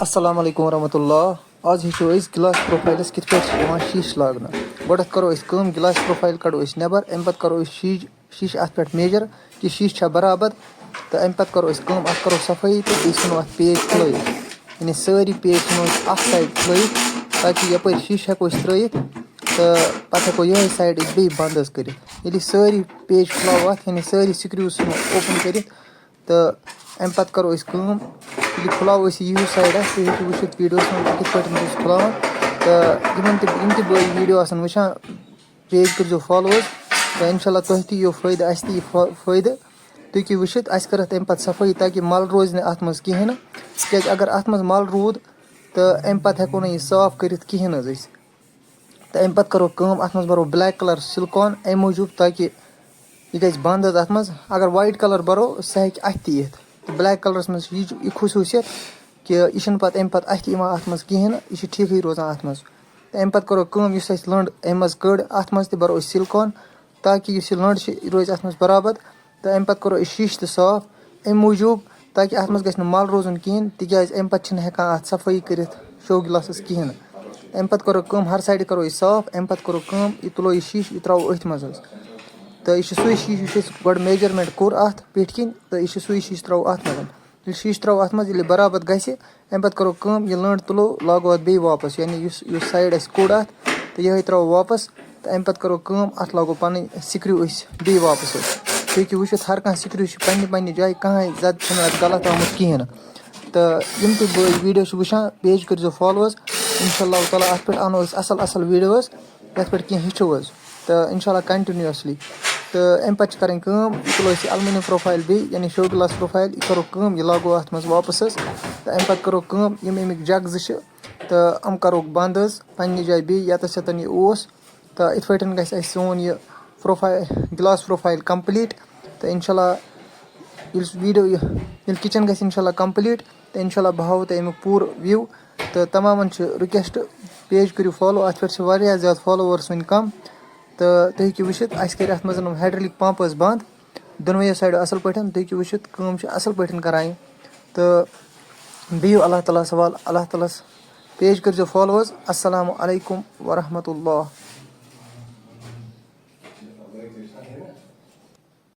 अस्सलाम वालेकुम रहमतुल्लाह। आज हेचो गिलास प्रोफाइलस कित पे शीश लागना। गोडत करो गिलास प्रोफाइल कड़ो नबर अम पे करो शीश अत पे मेजर कि शीश बराबर तो अम पे करो अत करो सफाई तो वो अत पेज खुल यानी सारी पेज अ साइड खुल ताकि यप शीश हेको त्रत तो पे हेको यह साइड बे बंद कर सारी पेज खुलाव अत यानी सारी स्क्रूज ओपन कर तो अम पे करो खुलाव यह साइड तुम वो वीडियो कित पे खुलान तो यम वीडियो वुचान पेज कर फॉलो तो इंशाल्लाह तुह यो फ़ायदा अस फ़ायदा तुम वो कर अम पे सफाई ताकि मल रोज अत मज कहें क्या अगर अत मज मल रूद तो अम पे हेको ना यह साफ कर कहें तो अम पे करो अत मज बरो ब्लैक कलर सिलिकॉन अम मूजूब ताकि यह गज बंद अत मज अगर वाइट कलर बरो सह अथ तो ब्लैक कलरस मज यह खसूसियत कि यह पे अम पे अथ अत मज कहें यह ठीक रोजान अत मज तो अम पे करो लंड अम मज कड़ अत मज बरो सिलिकॉन ताकि यह लंड रोज अत मज बराबर तो अम पे करो शीश तो साफ अम मूजूब ताकि अत मज गल मल रोजन कहें तिज अम पे हेकान अत सफाई कर शो गिलासस कहें अम पे करो हर साइड करो साफ अम पे करो यह तुलो यह शीश यह त्रो अथ मज तो यह सू शीश गो मेजरमेंट कोर अत पे कन तो यह सू शीश त्रो अत मज शीश त्रो अत मज बराबर गि अम पे करो यह लंड तुलो लागो अत बे वापस यानी साइड कोड़ अत तो यह त्रो वापस तो अम पे करो अत लागो पन स्क्रू बे वापस तुम वो हर कह स्क्रू पन्ने जाए कहें जद गलत आमुत कहें तो यम वीडियो वुचान पेज कर फॉलो इंशाल्लाह ताला अत पे अनो असल असल वीडियोस ये पे कह हेचो तो इंशाल्लाह कंटिन्यूसली तो अम पे कर तुलो अलमिनियम प्रोफाइल बे यानी शो गिलास प्रोफाइल यह करो यह लागो अत मज वापस तो अम पे करो यम अमिक जग तो हम करो बंद पन्ने जाए बे यतस यतन यह तो इत पे गि सोन यह प्रोफाइल गिलास प्रोफाइल कंप्लीट तो इंशाल्लाह वीडियो ये किचन गि इंशाल्लाह कंप्लीट तो इंशाल्लाह बह हाव तुम पूर व्यू तो तमाम रिक्वेस्ट पेज करो फॉलो अत पे ज़्यादा फॉलोवर्स वन कम तो तुम हेको वो अस कर अत मज हाइड्रोलिक पंप बंद दोनों साइड असल पे तुम हेको वो असल पे करान तो बिहु अल्लाह ताला सवाल अल्लाह ताला पेज कर फॉलो अस्सलामु अलैकुम वरहमतुल्लाह।